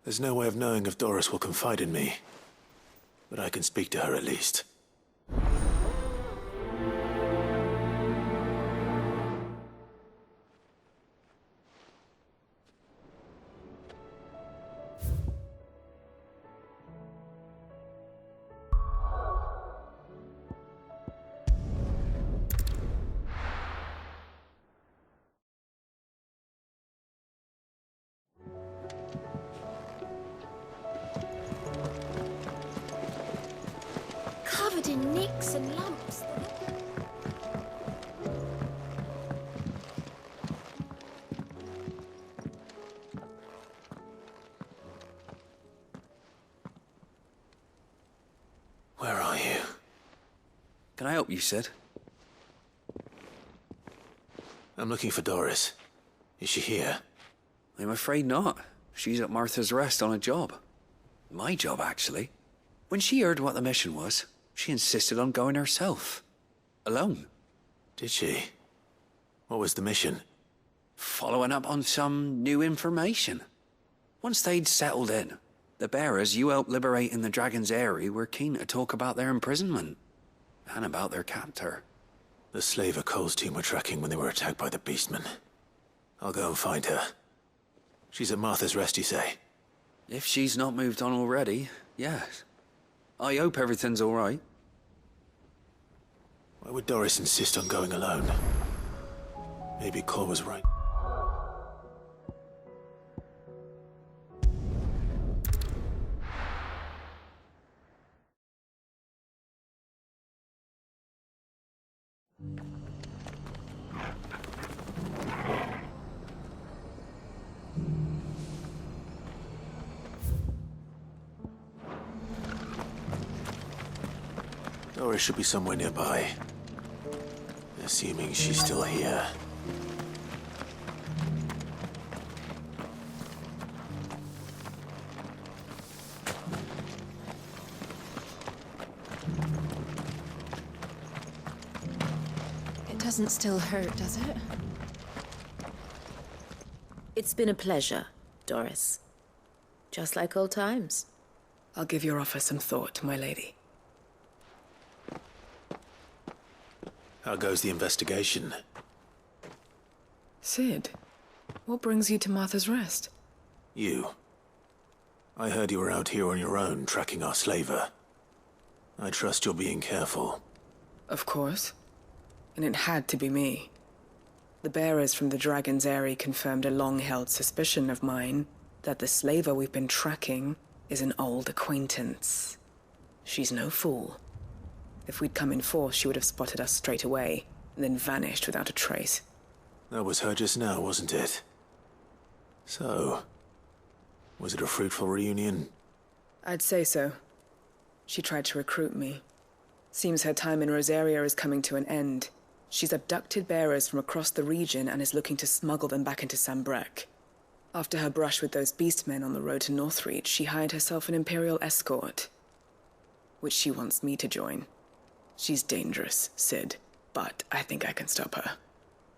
There's no way of knowing if Doris will confide in me, but I can speak to her at least. Covered in nicks and lumps. Where are you? Can I help you, Sid? I'm looking for Doris. Is she here? I'm afraid not. She's at Martha's Rest on a job. My job, actually. When she heard what the mission was, she insisted on going herself. Alone. Did she? What was the mission? Following up on some new information. Once they'd settled in, the bearers you helped liberate in the Dragon's Eyrie were keen to talk about their imprisonment. And about their captor. The slaver Cole's team were tracking when they were attacked by the Beastmen. I'll go and find her. She's at Martha's Rest, you say? If she's not moved on already, yes. I hope everything's all right. Why would Doris insist on going alone? Maybe Cole was right. Doris should be somewhere nearby. Assuming she's still here. It doesn't still hurt, does it? It's been a pleasure, Doris. Just like old times. I'll give your offer some thought, my lady. How goes the investigation? Sid, what brings you to Martha's Rest? You. I heard you were out here on your own, tracking our slaver. I trust you're being careful. Of course. And it had to be me. The bearers from the Dragon's Eyrie confirmed a long-held suspicion of mine that the slaver we've been tracking is an old acquaintance. She's no fool. If we'd come in force, she would have spotted us straight away, and then vanished without a trace. That was her just now, wasn't it? So, was it a fruitful reunion? I'd say so. She tried to recruit me. Seems her time in Rosaria is coming to an end. She's abducted bearers from across the region and is looking to smuggle them back into Sambrec. After her brush with those beastmen on the road to Northreach, she hired herself an Imperial escort, which she wants me to join. She's dangerous, Sid, but I think I can stop her.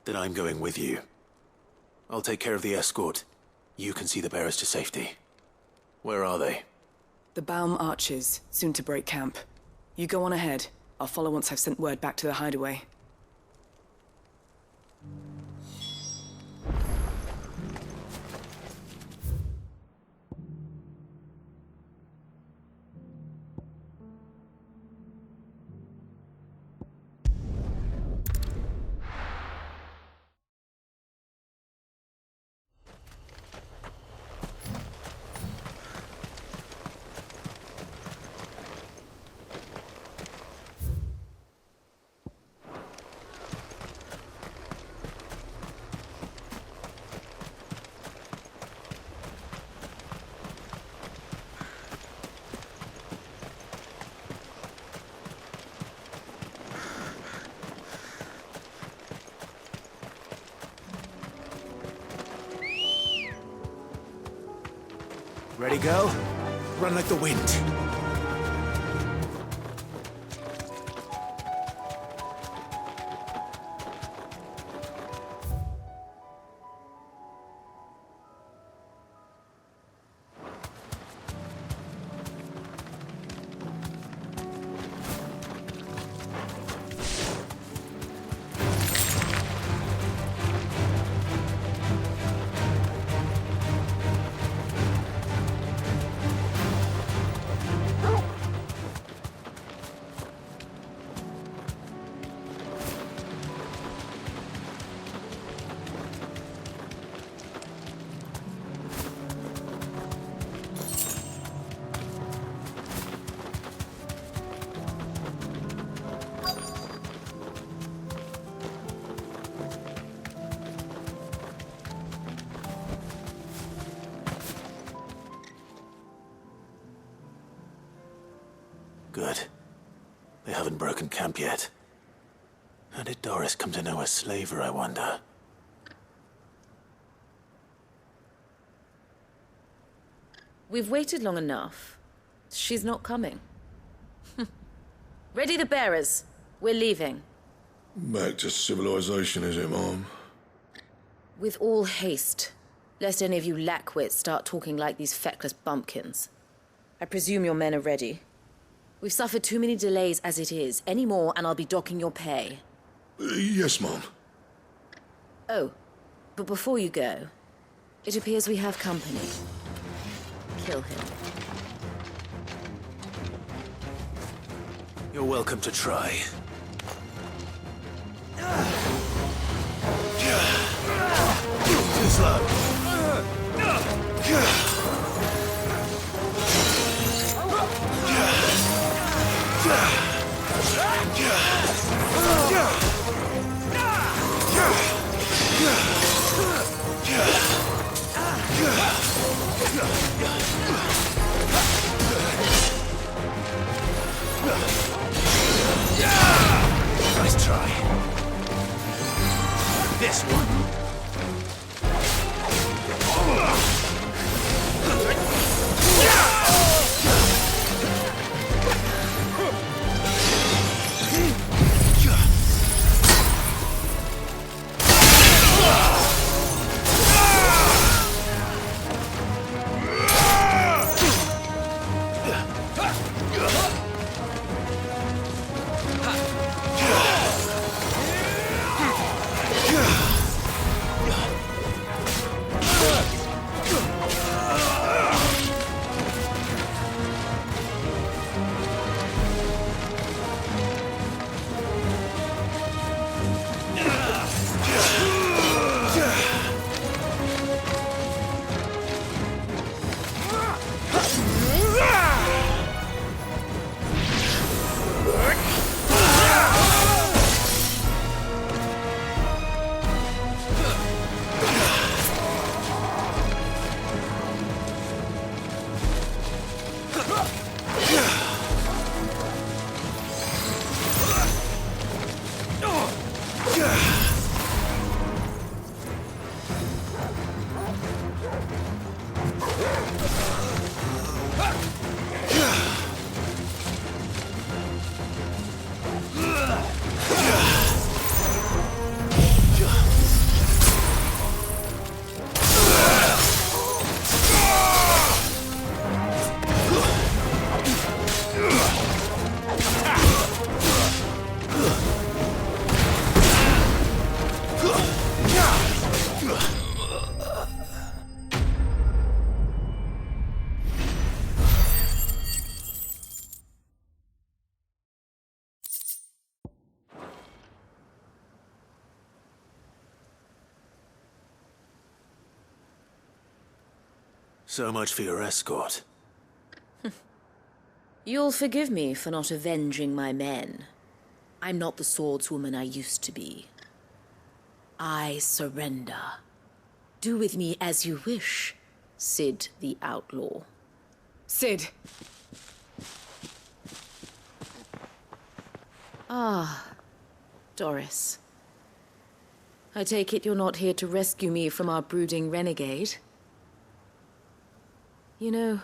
Then I'm going with you. I'll take care of the escort. You can see the bearers to safety. Where are they? The Baum Archers, soon to break camp. You go on ahead. I'll follow once I've sent word back to the hideaway. Ready, go? Run like the wind. Good. They haven't broken camp yet. How did Doris come to know a slaver, I wonder? We've waited long enough. She's not coming. Ready the bearers. We're leaving. Back to civilization, is it, Mom? With all haste, lest any of you lackwits start talking like these feckless bumpkins. I presume your men are ready. We've suffered too many delays as it is. Any more, and I'll be docking your pay. Yes, Mom. Oh, but before you go, it appears we have company. Kill him. You're welcome to try. Too slow. Nice try. This one. So much for your escort. You'll forgive me for not avenging my men. I'm not the swordswoman I used to be. I surrender. Do with me as you wish, Sid the Outlaw. Sid! Ah, Doris. I take it you're not here to rescue me from our brooding renegade? You know,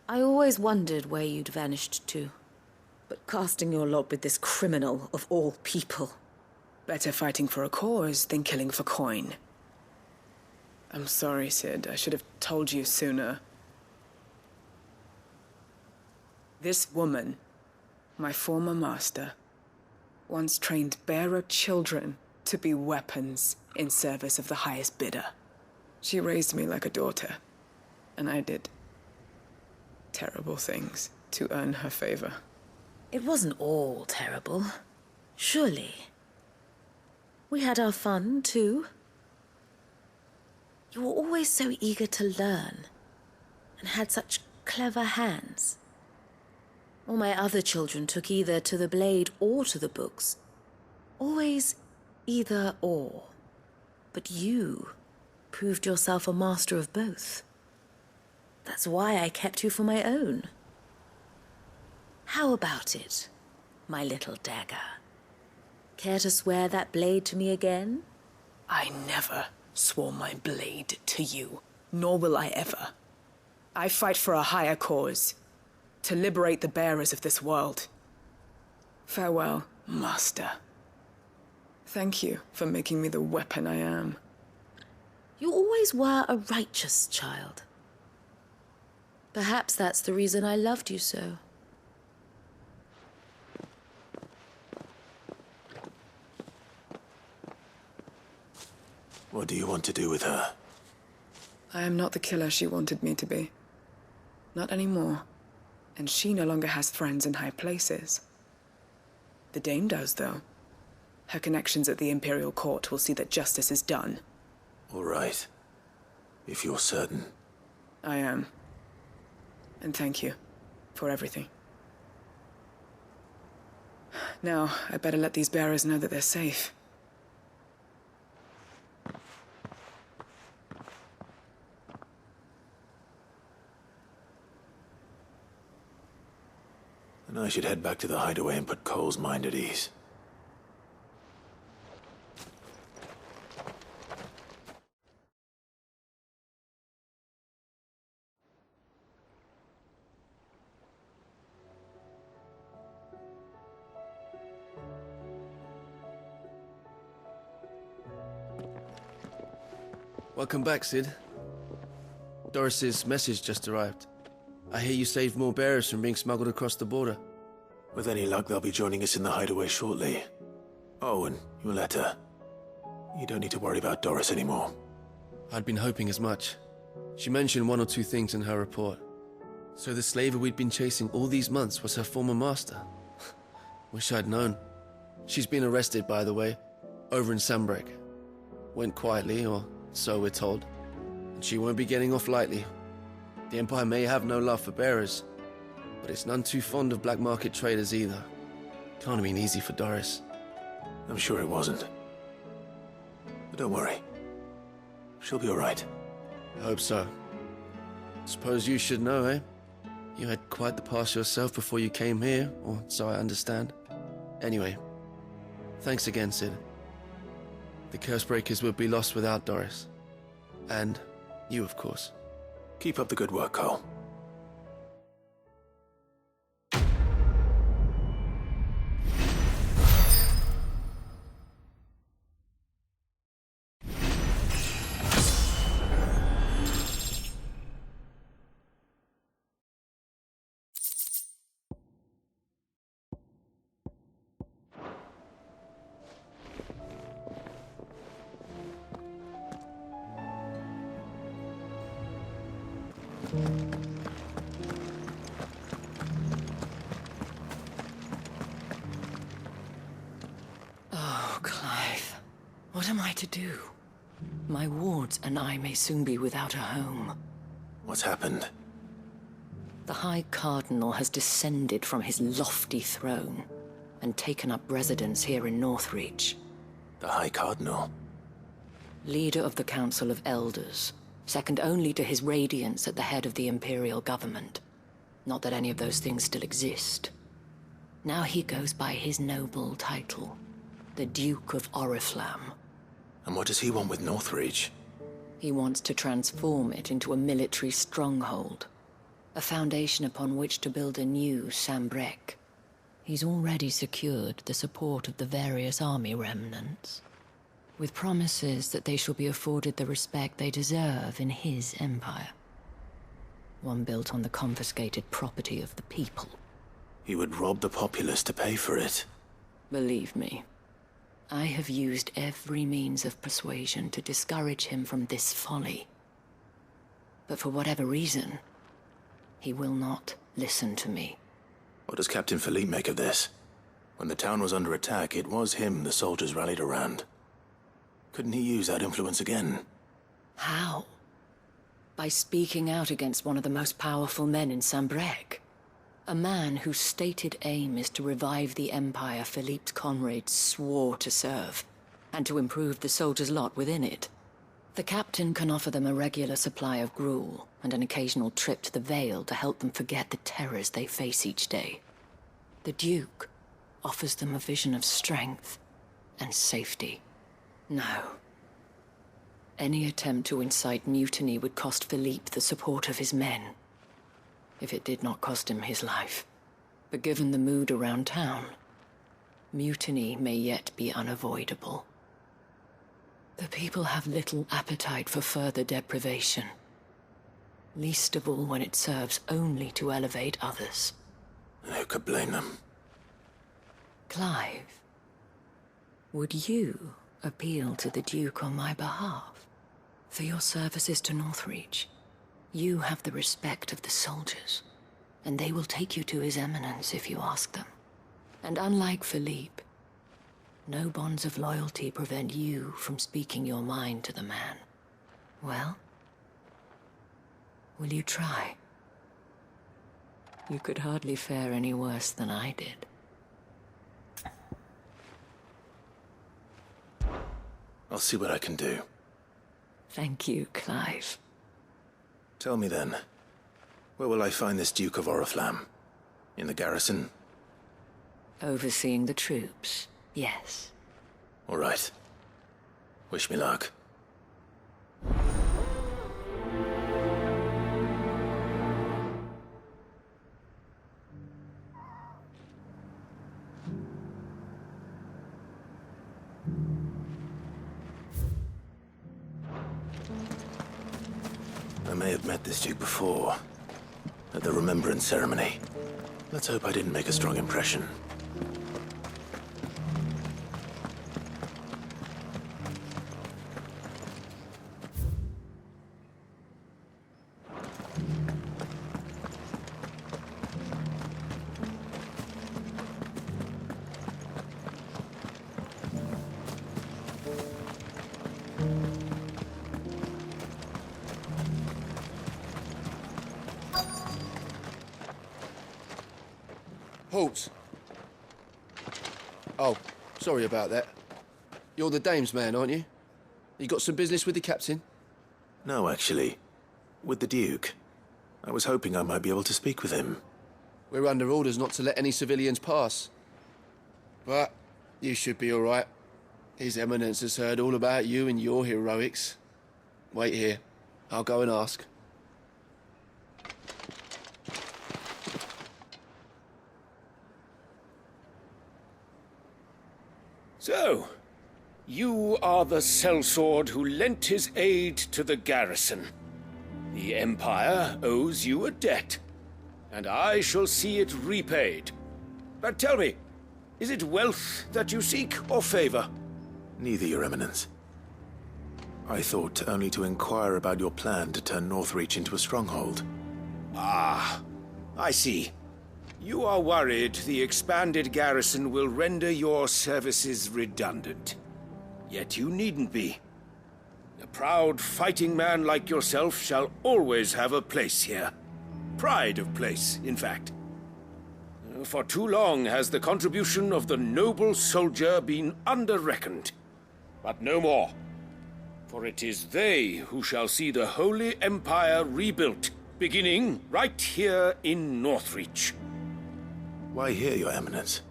I always wondered where you'd vanished to. But casting your lot with this criminal of all people. Better fighting for a cause than killing for coin. I'm sorry, Sid. I should have told you sooner. This woman, my former master, once trained bearer children to be weapons in service of the highest bidder. She raised me like a daughter, and I did terrible things to earn her favor. It wasn't all terrible, surely. We had our fun, too. You were always so eager to learn, and had such clever hands. All my other children took either to the blade or to the books. Always either or. But you proved yourself a master of both. That's why I kept you for my own. How about it, my little dagger? Care to swear that blade to me again? I never swore my blade to you, nor will I ever. I fight for a higher cause, to liberate the bearers of this world. Farewell, Master. Thank you for making me the weapon I am. You always were a righteous child. Perhaps that's the reason I loved you so. What do you want to do with her? I am not the killer she wanted me to be. Not anymore. And she no longer has friends in high places. The Dame does, though. Her connections at the Imperial Court will see that justice is done. All right. If you're certain. I am. And thank you for everything. Now, I better let these bearers know that they're safe. And I should head back to the hideaway and put Cole's mind at ease. Welcome back, Sid. Doris's message just arrived. I hear you saved more bearers from being smuggled across the border. With any luck, they'll be joining us in the hideaway shortly. Oh, and your letter. You don't need to worry about Doris anymore. I'd been hoping as much. She mentioned one or two things in her report. So the slaver we'd been chasing all these months was her former master. Wish I'd known. She's been arrested, by the way, over in Sambrek. Went quietly, or so we're told. And she won't be getting off lightly. The Empire may have no love for bearers, but it's none too fond of black market traders either. Can't have been easy for Doris. I'm sure it wasn't. But don't worry. She'll be all right. I hope so. Suppose you should know, eh? You had quite the past yourself before you came here, or so I understand. Anyway, thanks again, Sid. The Cursebreakers would be lost without Doris. And you, of course. Keep up the good work, Cole. Oh, Clive. What am I to do? My wards and I may soon be without a home. What's happened? The High Cardinal has descended from his lofty throne and taken up residence here in Northreach. The High Cardinal? Leader of the Council of Elders, second only to his Radiance at the head of the Imperial government. Not that any of those things still exist. Now he goes by his noble title, the Duke of Oriflamme. And what does he want with Northreach? He wants to transform it into a military stronghold, a foundation upon which to build a new Sambrek. He's already secured the support of the various army remnants, with promises that they shall be afforded the respect they deserve in his empire. One built on the confiscated property of the people. He would rob the populace to pay for it. Believe me, I have used every means of persuasion to discourage him from this folly. But for whatever reason, he will not listen to me. What does Captain Philippe make of this? When the town was under attack, it was him the soldiers rallied around. Couldn't he use that influence again? How? By speaking out against one of the most powerful men in Sambrek. A man whose stated aim is to revive the empire Philippe's comrades swore to serve, and to improve the soldiers' lot within it. The captain can offer them a regular supply of gruel, and an occasional trip to the Vale to help them forget the terrors they face each day. The Duke offers them a vision of strength and safety. No. Any attempt to incite mutiny would cost Philippe the support of his men, if it did not cost him his life. But given the mood around town, mutiny may yet be unavoidable. The people have little appetite for further deprivation, least of all when it serves only to elevate others. Who could blame them? Clive, would you appeal to the Duke on my behalf? For your services to Northreach, you have the respect of the soldiers, and they will take you to His Eminence if you ask them. And unlike Philippe, no bonds of loyalty prevent you from speaking your mind to the man. Well, will you try? You could hardly fare any worse than I did. I'll see what I can do. Thank you, Clive. Tell me then, where will I find this Duke of Oriflamme? In the garrison? Overseeing the troops, yes. All right. Wish me luck. I may have met this Duke before, at the Remembrance Ceremony. Let's hope I didn't make a strong impression. Halt! Oh, sorry about that. You're the dame's man, aren't you? You got some business with the captain? No, actually. With the Duke. I was hoping I might be able to speak with him. We're under orders not to let any civilians pass. But you should be all right. His Eminence has heard all about you and your heroics. Wait here. I'll go and ask. So, you are the sellsword who lent his aid to the garrison. The Empire owes you a debt, and I shall see it repaid. But tell me, is it wealth that you seek, or favor? Neither, Your Eminence. I thought only to inquire about your plan to turn Northreach into a stronghold. Ah, I see. You are worried the expanded garrison will render your services redundant. Yet you needn't be. A proud fighting man like yourself shall always have a place here. Pride of place, in fact. For too long has the contribution of the noble soldier been under-reckoned. But no more. For it is they who shall see the Holy Empire rebuilt, beginning right here in Northreach. Why here, Your Eminence?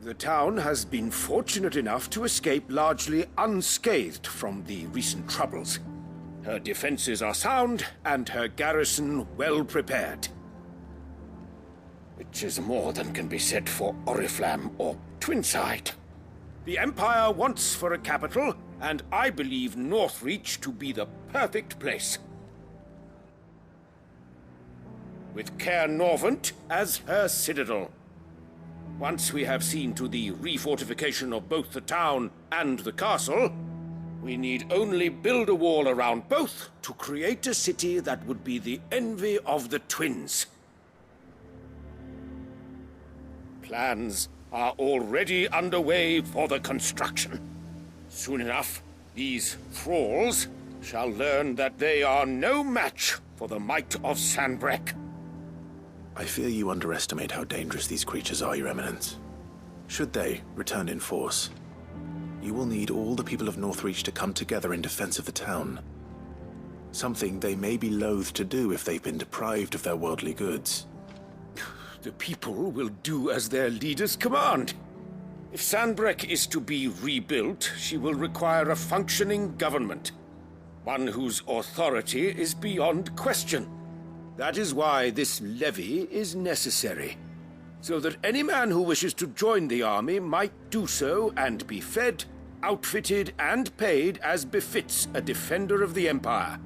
The town has been fortunate enough to escape largely unscathed from the recent troubles. Her defenses are sound, and her garrison well prepared. Which is more than can be said for Oriflamme or Twinside. The Empire wants for a capital, and I believe Northreach to be the perfect place. With Caer Norvent as her citadel. Once we have seen to the refortification of both the town and the castle, we need only build a wall around both to create a city that would be the envy of the twins. Plans are already underway for the construction. Soon enough, these thralls shall learn that they are no match for the might of Sanbreque. I fear you underestimate how dangerous these creatures are, Your Eminence. Should they return in force, you will need all the people of Northreach to come together in defense of the town. Something they may be loath to do if they've been deprived of their worldly goods. the people will do as their leaders command. If Sanbreque is to be rebuilt, she will require a functioning government. One whose authority is beyond question. That is why this levy is necessary. So that any man who wishes to join the army might do so and be fed, outfitted, and paid as befits a defender of the Empire.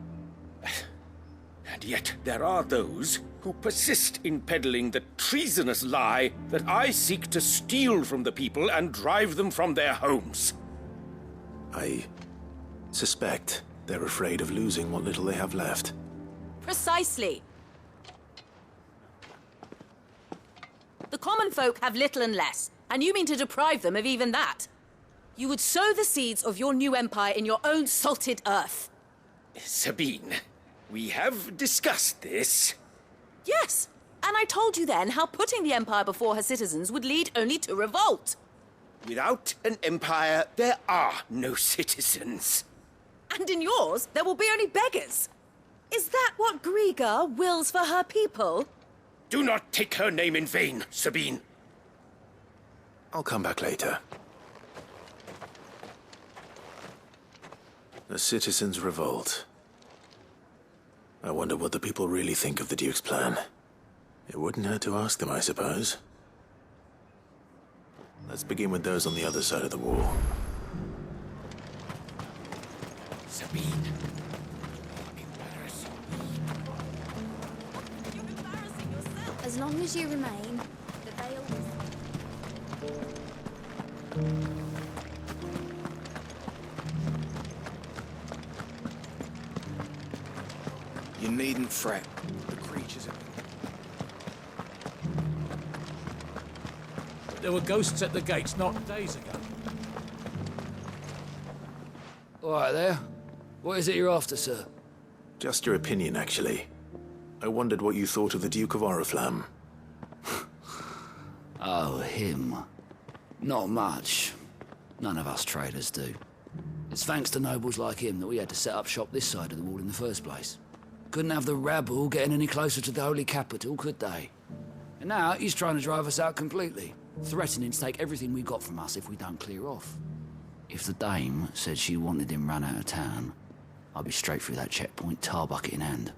And yet there are those who persist in peddling the treasonous lie that I seek to steal from the people and drive them from their homes. I suspect they're afraid of losing what little they have left. Precisely. The common folk have little and less, and you mean to deprive them of even that. You would sow the seeds of your new empire in your own salted earth. Sabine, we have discussed this. Yes, and I told you then how putting the empire before her citizens would lead only to revolt. Without an empire, there are no citizens. And in yours, there will be only beggars. Is that what Griga wills for her people? Do not take her name in vain, Sabine. I'll come back later. The citizens revolt. I wonder what the people really think of the Duke's plan. It wouldn't hurt to ask them, I suppose. Let's begin with those on the other side of the wall. Sabine. As long as you remain, the veil You needn't fret. The creatures are... There were ghosts at the gates not days ago. All right there. What is it you're after, sir? Just your opinion, actually. I wondered what you thought of the Duke of Oriflamme. Oh, him. Not much. None of us traders do. It's thanks to nobles like him that we had to set up shop this side of the wall in the first place. Couldn't have the rabble getting any closer to the holy capital, could they? And now he's trying to drive us out completely, threatening to take everything we got from us if we don't clear off. If the dame said she wanted him run out of town, I'd be straight through that checkpoint, tar bucket in hand.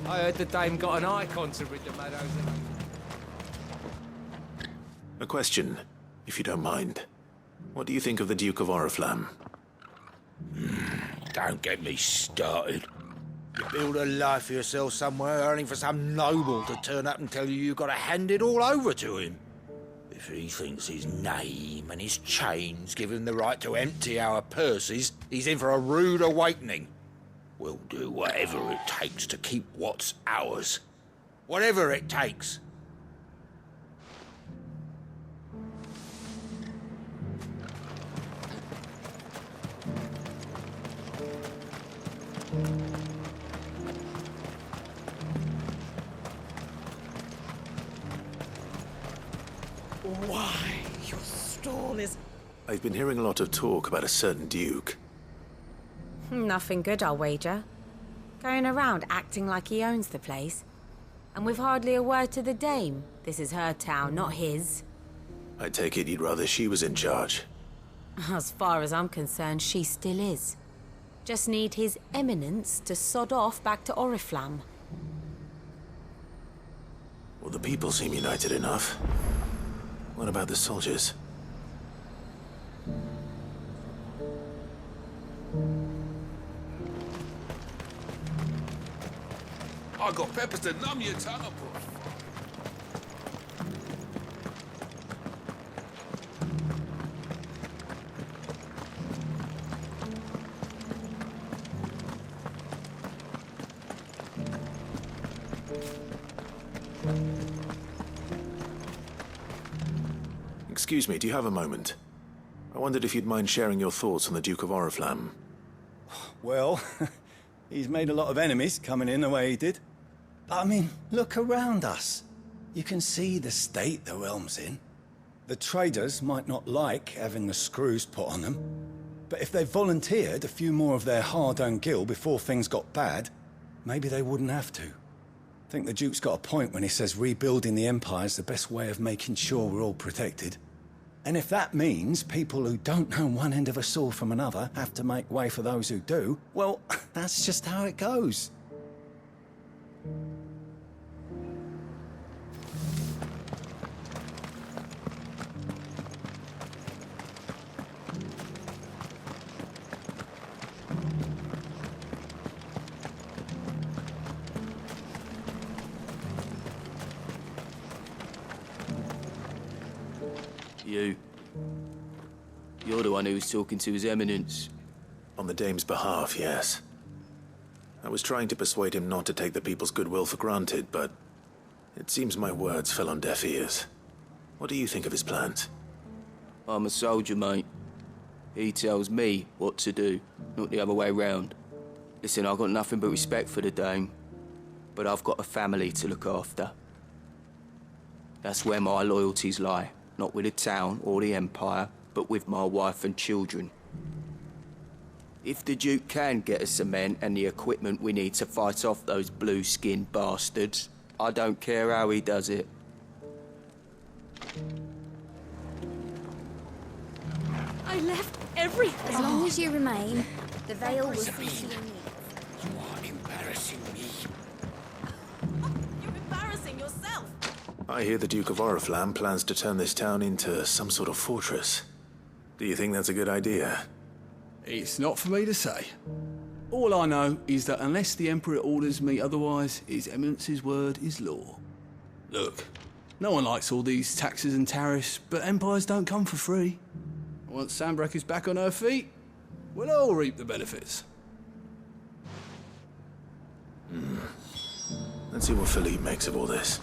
I heard the dame got an icon to rid the meadows of. A question, if you don't mind. What do you think of the Duke of Oriflamme? Don't get me started. You build a life for yourself somewhere, only for some noble to turn up and tell you you've got to hand it all over to him. If he thinks his name and his chains give him the right to empty our purses, he's in for a rude awakening. We'll do whatever it takes to keep what's ours. Whatever it takes. Why, your stall is... I've been hearing a lot of talk about a certain Duke. Nothing good, I'll wager. Going around acting like he owns the place. And with hardly a word to the dame. This is her town, not his. I take it you'd rather she was in charge. As far as I'm concerned, she still is. Just need his eminence to sod off back to Oriflamme. Well, the people seem united enough. What about the soldiers? I got peppers to numb your tongue up. Excuse me, do you have a moment? I wondered if you'd mind sharing your thoughts on the Duke of Oriflamme. Well, he's made a lot of enemies coming in the way he did. But I mean, look around us. You can see the state the realm's in. The traders might not like having the screws put on them, but if they volunteered a few more of their hard-earned gil before things got bad, maybe they wouldn't have to. I think the Duke's got a point when he says rebuilding the Empire's the best way of making sure we're all protected. And if that means people who don't know one end of a sword from another have to make way for those who do, well, that's just how it goes. You're the one who was talking to His Eminence. On the Dame's behalf, yes. I was trying to persuade him not to take the people's goodwill for granted, but it seems my words fell on deaf ears. What do you think of his plans? I'm a soldier, mate. He tells me what to do, not the other way round. Listen, I've got nothing but respect for the Dame, but I've got a family to look after. That's where my loyalties lie, not with the town or the Empire, but with my wife and children. If the Duke can get us the men and the equipment we need to fight off those blue-skinned bastards, I don't care how he does it. I left everything. As long as you remain, the veil will see you. You are embarrassing me. You're embarrassing yourself. I hear the Duke of Oriflamme plans to turn this town into some sort of fortress. Do you think that's a good idea? It's not for me to say. All I know is that unless the Emperor orders me otherwise, His Eminence's word is law. Look, no one likes all these taxes and tariffs, but empires don't come for free. Once Sanbreque is back on her feet, we'll all reap the benefits. Let's see what Philippe makes of all this.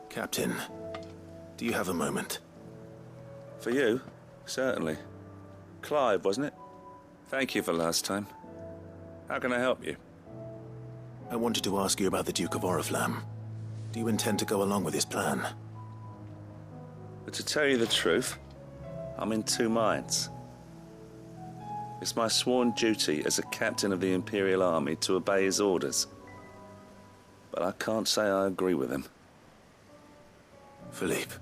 Captain, do you have a moment? For you? Certainly. Clive, wasn't it? Thank you for last time. How can I help you? I wanted to ask you about the Duke of Oriflamme. Do you intend to go along with his plan? But to tell you the truth, I'm in two minds. It's my sworn duty as a captain of the Imperial Army to obey his orders. But I can't say I agree with him. Philippe,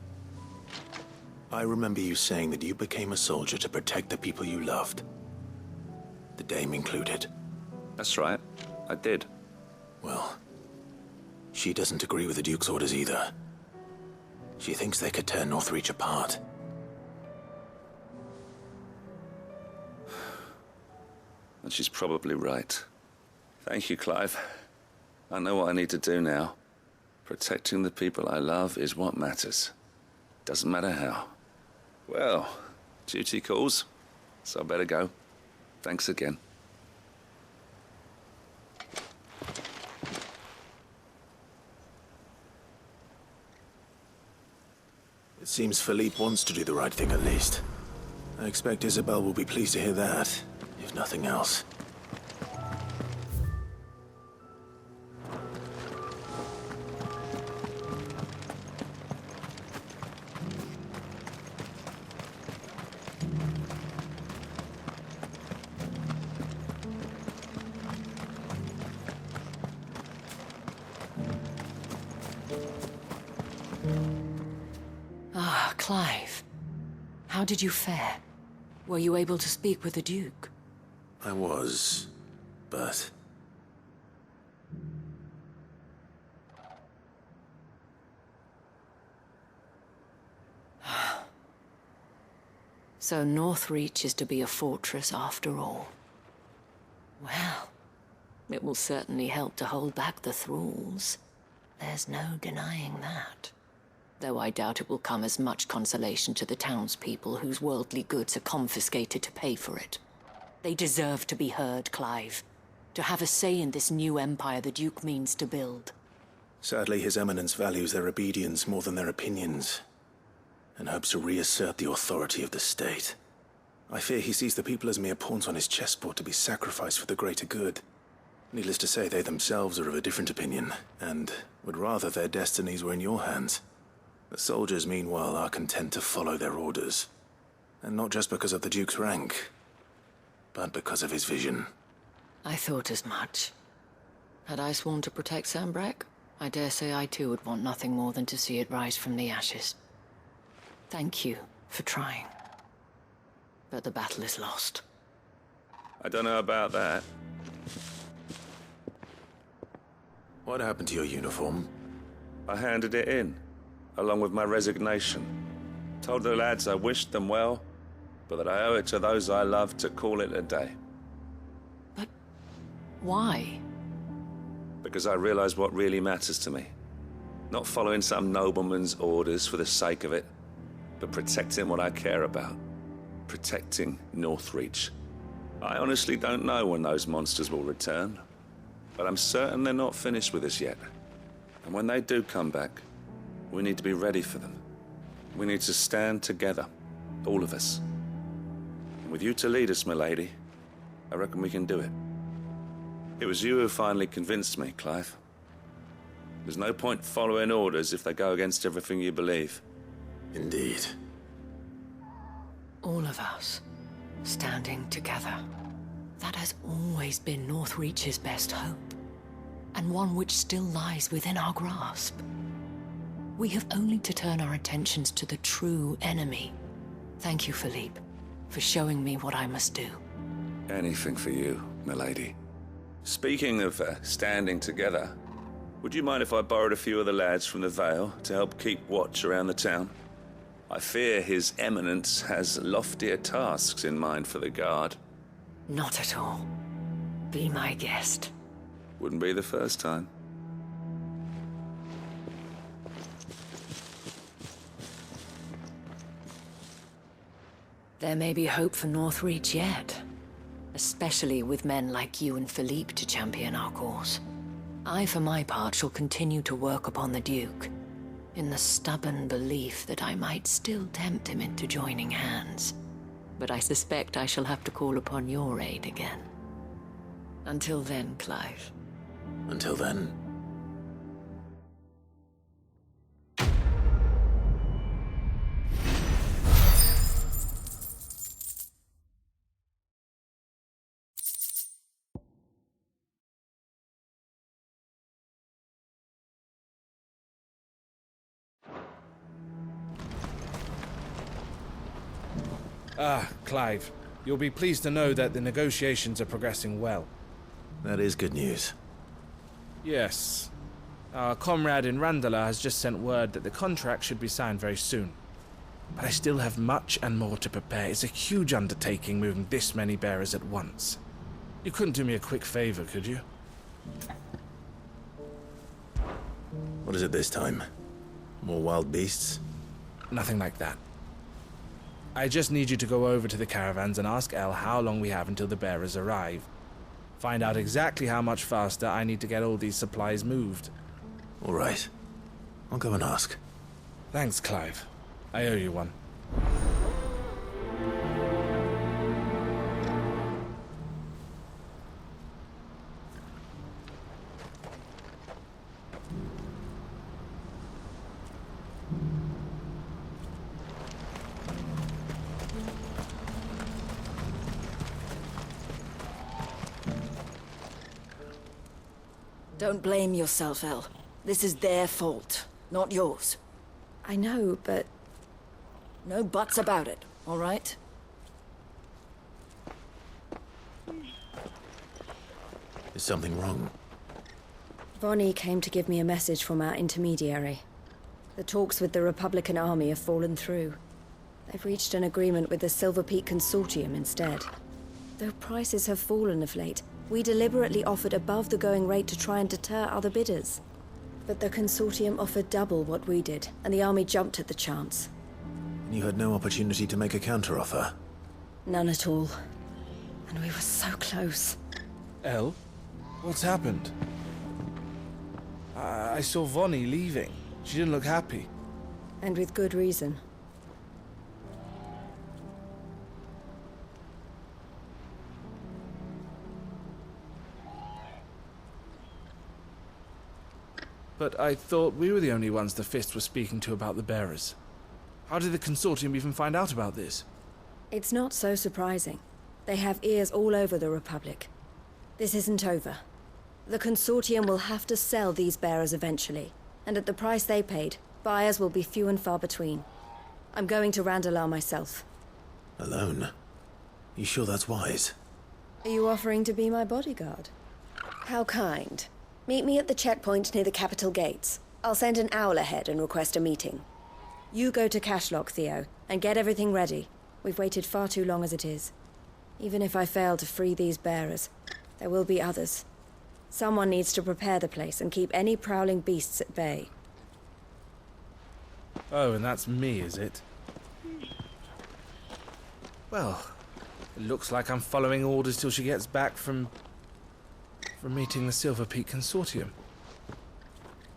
I remember you saying that you became a soldier to protect the people you loved. The Dame included. That's right, I did. Well, she doesn't agree with the Duke's orders either. She thinks they could tear Northreach apart. And she's probably right. Thank you, Clive. I know what I need to do now. Protecting the people I love is what matters. Doesn't matter how. Well, duty calls, so I better go. Thanks again. It seems Philippe wants to do the right thing at least. I expect Isabel will be pleased to hear that, if nothing else. Ah, Clive. How did you fare? Were you able to speak with the Duke? I was, but... So Northreach is to be a fortress after all. Well, it will certainly help to hold back the thralls. There's no denying that. Though I doubt it will come as much consolation to the townspeople whose worldly goods are confiscated to pay for it. They deserve to be heard, Clive. To have a say in this new empire the Duke means to build. Sadly, His Eminence values their obedience more than their opinions, and hopes to reassert the authority of the state. I fear he sees the people as mere pawns on his chessboard to be sacrificed for the greater good. Needless to say, they themselves are of a different opinion, and would rather their destinies were in your hands. The soldiers, meanwhile, are content to follow their orders. And not just because of the Duke's rank, but because of his vision. I thought as much. Had I sworn to protect Sambrek, I dare say I too would want nothing more than to see it rise from the ashes. Thank you for trying. But the battle is lost. I don't know about that. What happened to your uniform? I handed it in, along with my resignation. Told the lads I wished them well, but that I owe it to those I love to call it a day. But why? Because I realize what really matters to me. Not following some nobleman's orders for the sake of it, but protecting what I care about. Protecting Northreach. I honestly don't know when those monsters will return, but I'm certain they're not finished with us yet. And when they do come back, we need to be ready for them. We need to stand together, all of us. And with you to lead us, milady, I reckon we can do it. It was you who finally convinced me, Clive. There's no point following orders if they go against everything you believe. Indeed. All of us, standing together. That has always been Northreach's best hope, and one which still lies within our grasp. We have only to turn our attentions to the true enemy. Thank you, Philippe, for showing me what I must do. Anything for you, milady. Speaking of standing together, would you mind if I borrowed a few of the lads from the Vale to help keep watch around the town? I fear His Eminence has loftier tasks in mind for the guard. Not at all. Be my guest. Wouldn't be the first time. There may be hope for Northreach yet. Especially with men like you and Philippe to champion our cause. I, for my part, shall continue to work upon the Duke, in the stubborn belief that I might still tempt him into joining hands. But I suspect I shall have to call upon your aid again. Until then, Clive. Until then. Clive, you'll be pleased to know that the negotiations are progressing well. That is good news. Yes. Our comrade in Randala has just sent word that the contract should be signed very soon. But I still have much and more to prepare. It's a huge undertaking moving this many bearers at once. You couldn't do me a quick favor, could you? What is it this time? More wild beasts? Nothing like that. I just need you to go over to the caravans and ask El how long we have until the bearers arrive. Find out exactly how much faster I need to get all these supplies moved. All right. I'll go and ask. Thanks, Clive. I owe you one. Don't blame yourself, El. This is their fault, not yours. I know, but... No buts about it, all right? Is something wrong? Bonnie came to give me a message from our intermediary. The talks with the Republican army have fallen through. They've reached an agreement with the Silver Peak Consortium instead. Though prices have fallen of late, we deliberately offered above the going rate to try and deter other bidders. But the Consortium offered double what we did, and the army jumped at the chance. You had no opportunity to make a counteroffer? None at all. And we were so close. Elle? What's happened? I saw Vonnie leaving. She didn't look happy. And with good reason. But I thought we were the only ones the Fist was speaking to about the bearers. How did the Consortium even find out about this? It's not so surprising. They have ears all over the Republic. This isn't over. The Consortium will have to sell these bearers eventually, and at the price they paid, buyers will be few and far between. I'm going to Randalar myself. Alone? You sure that's wise? Are you offering to be my bodyguard? How kind. Meet me at the checkpoint near the capital gates. I'll send an owl ahead and request a meeting. You go to Cashlock, Theo, and get everything ready. We've waited far too long as it is. Even if I fail to free these bearers, there will be others. Someone needs to prepare the place and keep any prowling beasts at bay. Oh, and that's me, is it? Well, it looks like I'm following orders till she gets back from meeting the Silver Peak Consortium,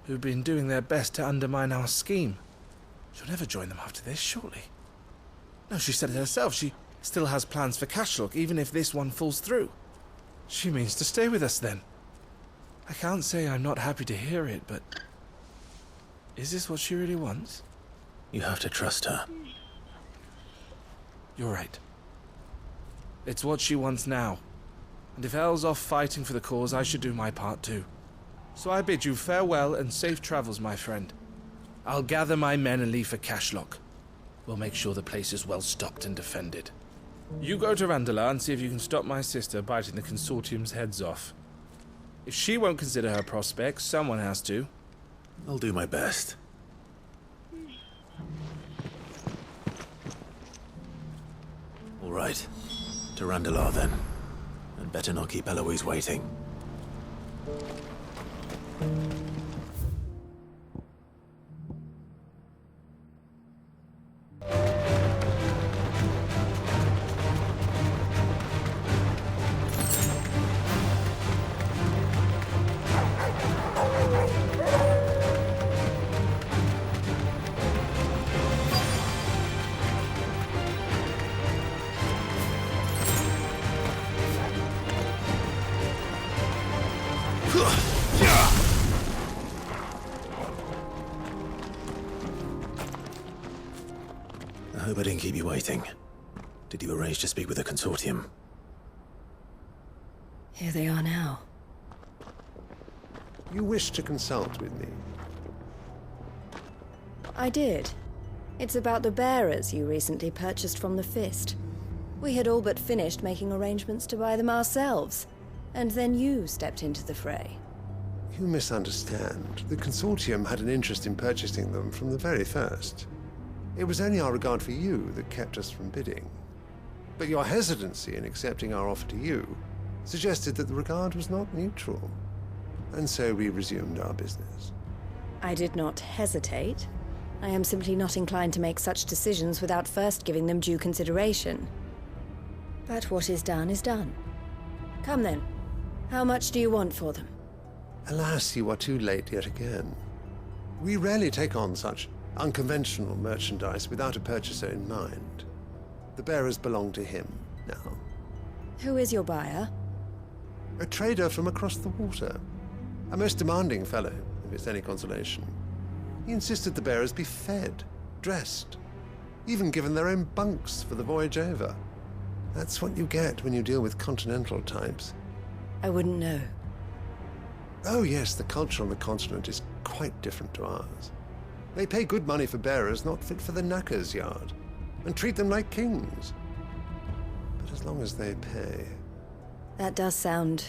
who've been doing their best to undermine our scheme. She'll never join them after this, surely. No, she said it herself. She still has plans for Cashlock, even if this one falls through. She means to stay with us, then. I can't say I'm not happy to hear it, but... is this what she really wants? You have to trust her. You're right. It's what she wants now. And if Elle's off fighting for the cause, I should do my part too. So I bid you farewell and safe travels, my friend. I'll gather my men and leave for Cashlock. We'll make sure the place is well stocked and defended. You go to Randalar and see if you can stop my sister biting the Consortium's heads off. If she won't consider her prospects, someone has to. I'll do my best. All right. To Randalar, then. And better not keep Eloise waiting. I hope I didn't keep you waiting. Did you arrange to speak with the Consortium? Here they are now. You wish to consult with me? I did. It's about the bearers you recently purchased from the Fist. We had all but finished making arrangements to buy them ourselves, and then you stepped into the fray. You misunderstand. The Consortium had an interest in purchasing them from the very first. It was only our regard for you that kept us from bidding. But your hesitancy in accepting our offer to you suggested that the regard was not mutual. And so we resumed our business. I did not hesitate. I am simply not inclined to make such decisions without first giving them due consideration. But what is done is done. Come then. How much do you want for them? Alas, you are too late yet again. We rarely take on such unconventional merchandise without a purchaser in mind. The bearers belong to him now. Who is your buyer? A trader from across the water. A most demanding fellow, if it's any consolation. He insisted the bearers be fed, dressed, even given their own bunks for the voyage over. That's what you get when you deal with continental types. I wouldn't know. Oh yes, the culture on the continent is quite different to ours. They pay good money for bearers not fit for the knacker's yard, and treat them like kings. But as long as they pay... That does sound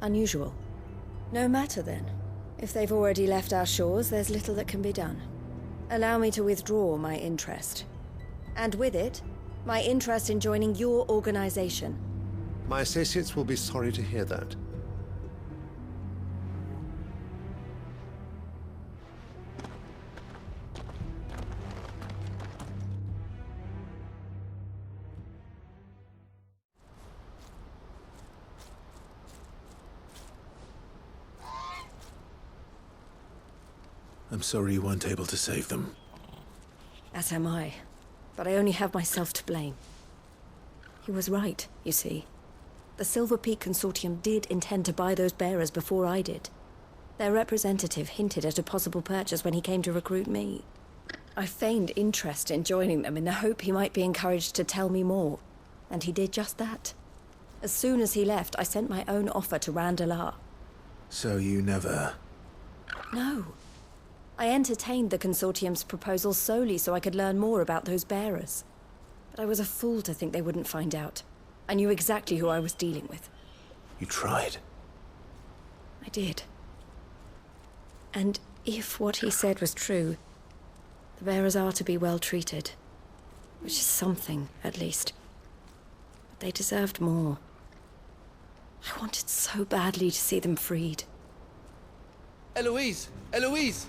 unusual. No matter then. If they've already left our shores, there's little that can be done. Allow me to withdraw my interest. And with it, my interest in joining your organization. My associates will be sorry to hear that. I'm sorry you weren't able to save them. As am I. But I only have myself to blame. He was right, you see. The Silver Peak Consortium did intend to buy those bearers before I did. Their representative hinted at a possible purchase when he came to recruit me. I feigned interest in joining them in the hope he might be encouraged to tell me more. And he did just that. As soon as he left, I sent my own offer to Randalar. So you never... No. I entertained the Consortium's proposal solely so I could learn more about those bearers. But I was a fool to think they wouldn't find out. I knew exactly who I was dealing with. You tried. I did. And if what he said was true, the bearers are to be well treated. Which is something, at least. But they deserved more. I wanted so badly to see them freed. Eloise! Eloise!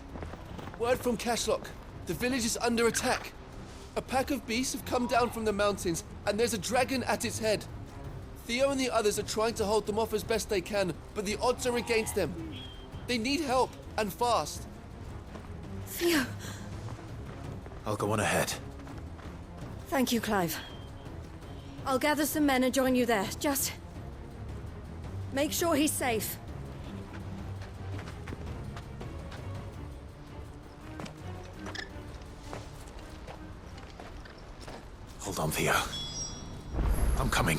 Word from Cashlock. The village is under attack. A pack of beasts have come down from the mountains, and there's a dragon at its head. Theo and the others are trying to hold them off as best they can, but the odds are against them. They need help, and fast. Theo! I'll go on ahead. Thank you, Clive. I'll gather some men and join you there. Just... make sure he's safe. Hold on, Theo. I'm coming.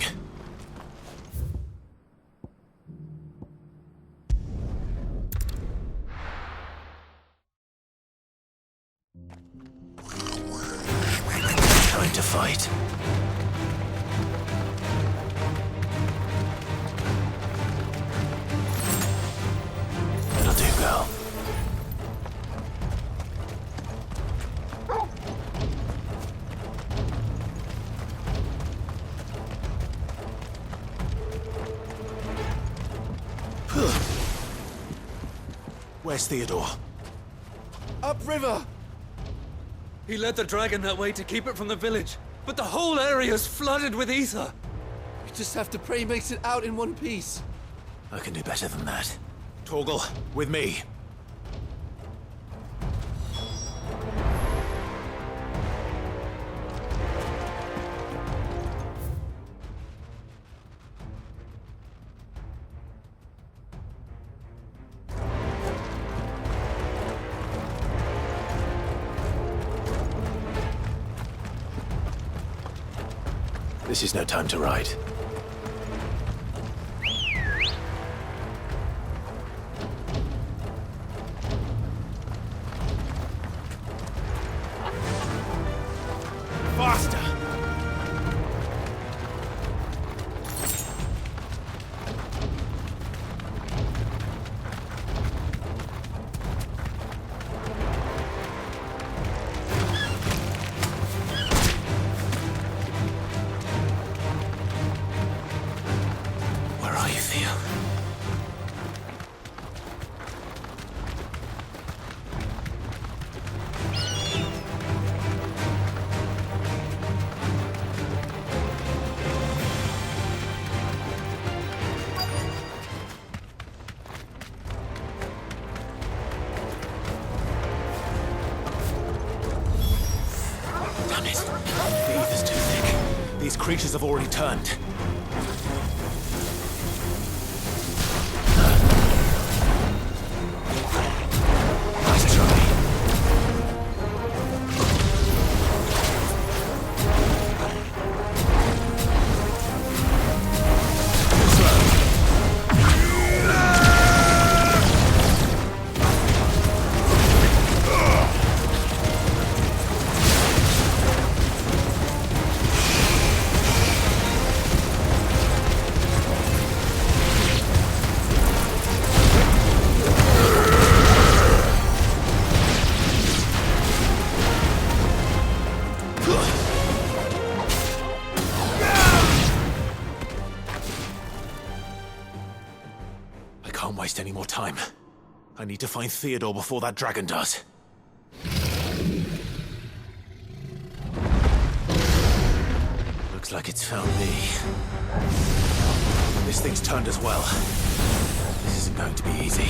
Time to fight. That'll do, girl. Where's Theodore? Upriver! He led the dragon that way to keep it from the village, but the whole area's flooded with ether. We just have to pray he makes it out in one piece. I can do better than that. Torgal, with me. This is no time to ride. Faster! Where are you, Theo? Damn it! The ether's too thick. These creatures have already turned. Nice try. waste any more time. I need to find Theodore before that dragon does. Looks like it's found me. This thing's turned as well. This isn't going to be easy.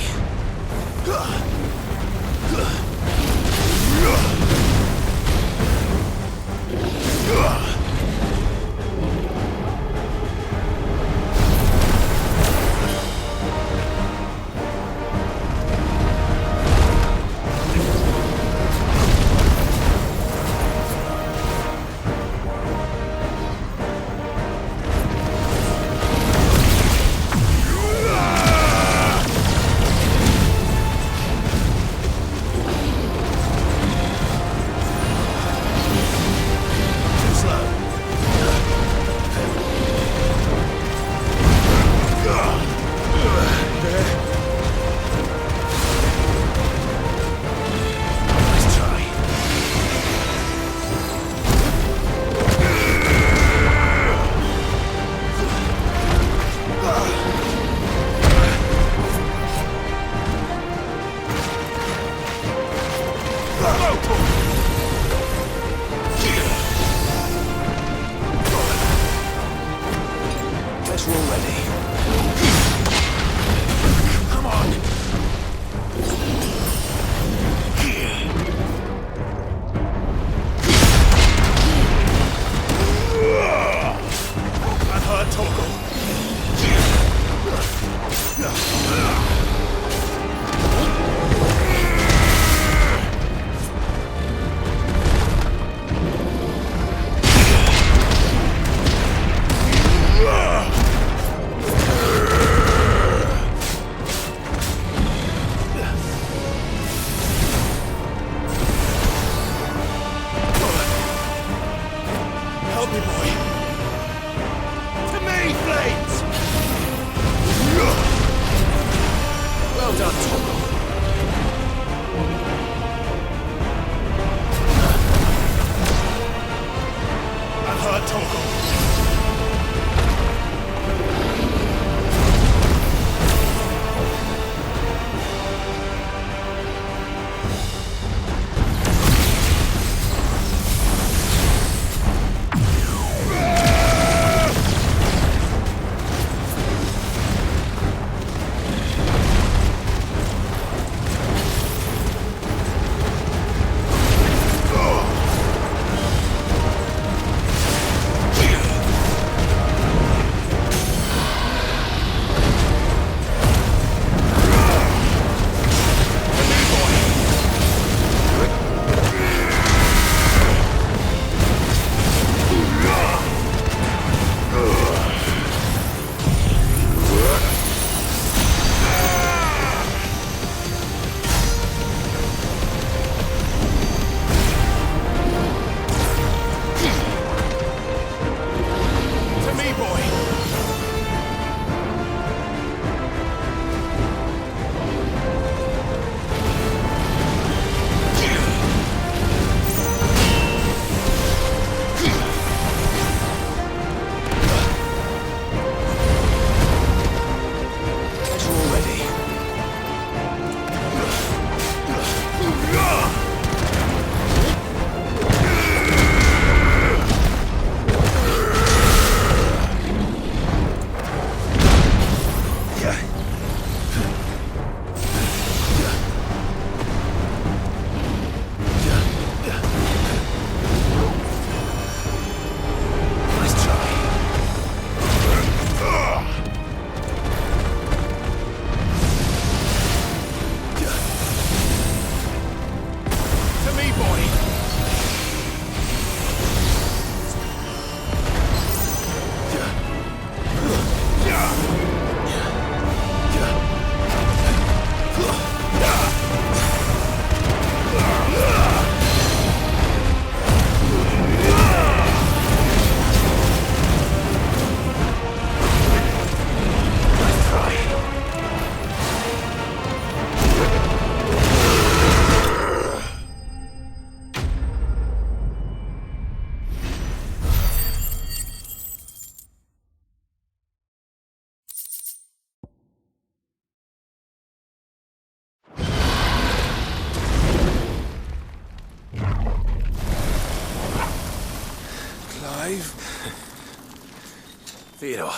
Theodore,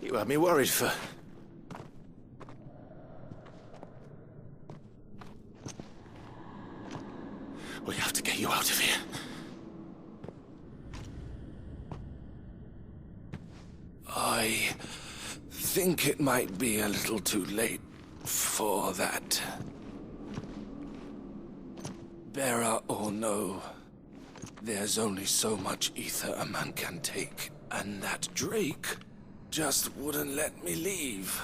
you had me worried for... We have to get you out of here. I think it might be a little too late for that. Bearer or no, there's only so much ether a man can take, and that Drake just wouldn't let me leave.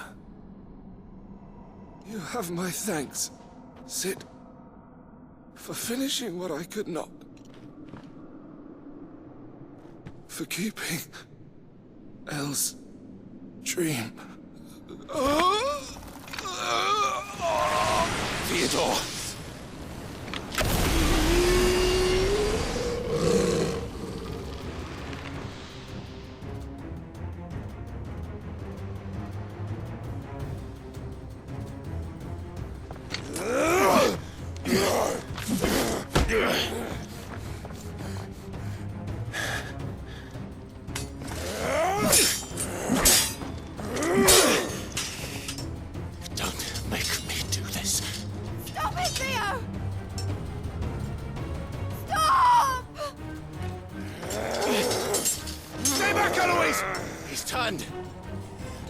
You have my thanks, Sid, for finishing what I could not. For keeping Elle's dream. Theodore! Don't make me do this. Stop it, Theo! Stop! Stay back, Eloise! He's turned.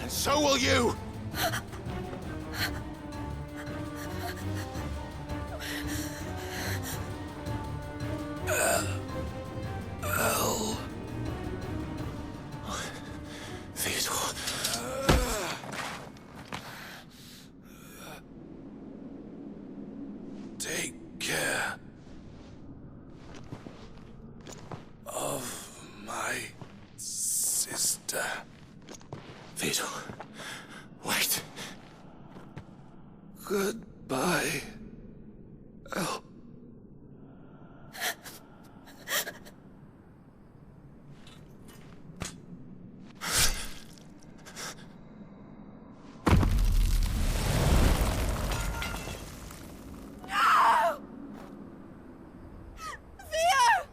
And so will you! Elle. Theodore. Take care of my sister. Theodore, wait. Goodbye, Elle. No! Theo!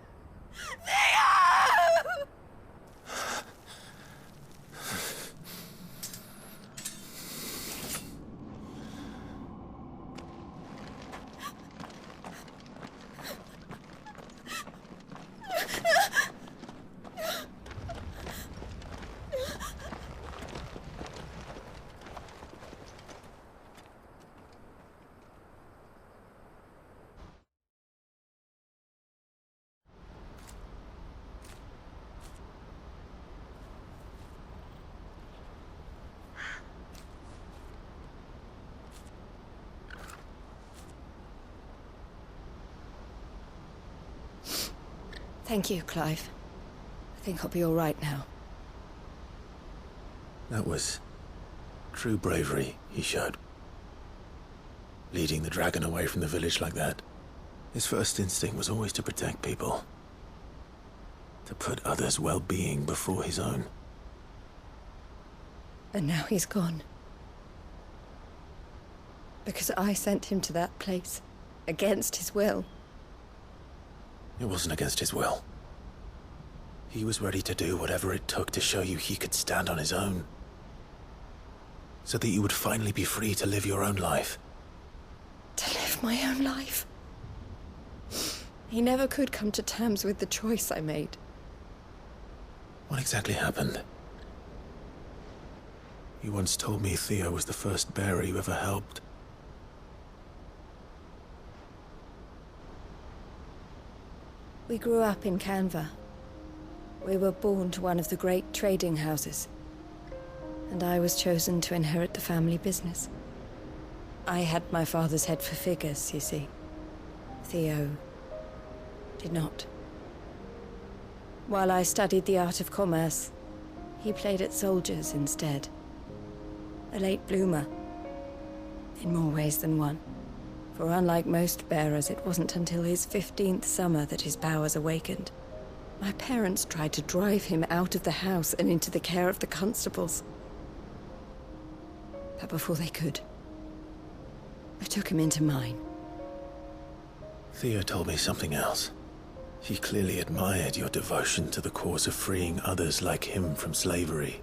Theo! Thank you, Clive. I think I'll be all right now. That was true bravery he showed. Leading the dragon away from the village like that. His first instinct was always to protect people. To put others' well-being before his own. And now he's gone. Because I sent him to that place, against his will. It wasn't against his will. He was ready to do whatever it took to show you he could stand on his own. So that you would finally be free to live your own life. To live my own life? He never could come to terms with the choice I made. What exactly happened? You once told me Theo was the first bearer you ever helped. We grew up in Canva. We were born to one of the great trading houses. And I was chosen to inherit the family business. I had my father's head for figures, you see. Theo did not. While I studied the art of commerce, he played at soldiers instead. A late bloomer, in more ways than one. For unlike most bearers, it wasn't until his 15th summer that his powers awakened. My parents tried to drive him out of the house and into the care of the constables. But before they could, I took him into mine. Theo told me something else. He clearly admired your devotion to the cause of freeing others like him from slavery.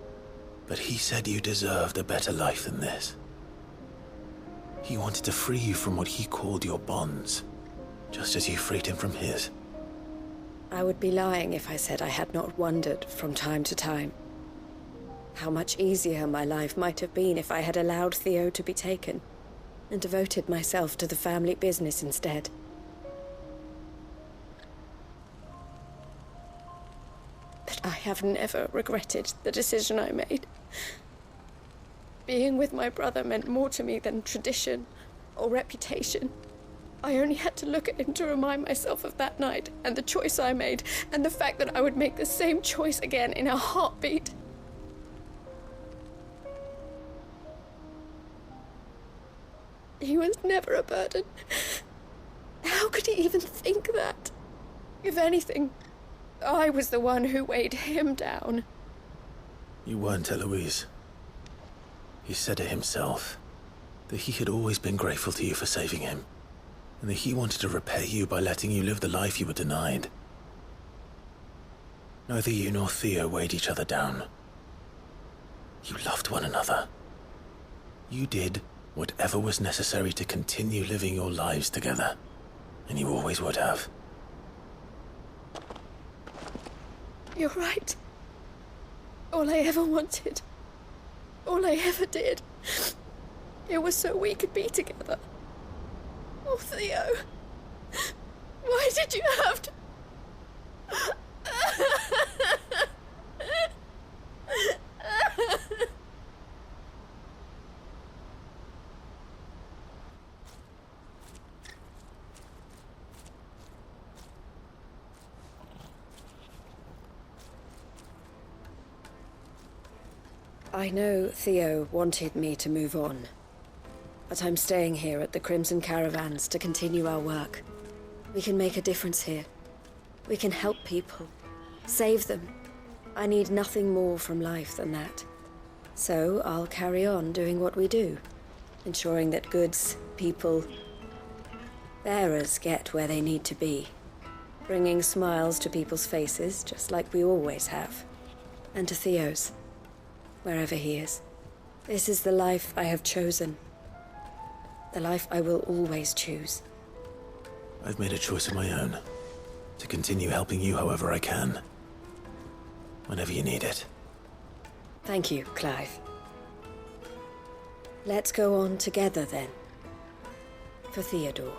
But he said you deserved a better life than this. He wanted to free you from what he called your bonds, just as you freed him from his. I would be lying if I said I had not wondered from time to time how much easier my life might have been if I had allowed Theo to be taken and devoted myself to the family business instead. But I have never regretted the decision I made. Being with my brother meant more to me than tradition or reputation. I only had to look at him to remind myself of that night and the choice I made and the fact that I would make the same choice again in a heartbeat. He was never a burden. How could he even think that? If anything, I was the one who weighed him down. You weren't, Eloise. He said it himself, that he had always been grateful to you for saving him, and that he wanted to repay you by letting you live the life you were denied. Neither you nor Theo weighed each other down. You loved one another. You did whatever was necessary to continue living your lives together, and you always would have. You're right. All I ever wanted, all I ever did, it was so we could be together. Oh, Theo, why did you have to... I know Theo wanted me to move on, but I'm staying here at the Crimson Caravans to continue our work. We can make a difference here. We can help people, save them. I need nothing more from life than that. So I'll carry on doing what we do, ensuring that goods, people, bearers get where they need to be, bringing smiles to people's faces, just like we always have, and to Theo's, wherever he is. This is the life I have chosen. The life I will always choose. I've made a choice of my own, to continue helping you however I can, whenever you need it. Thank you, Clive. Let's go on together then, for Theodore.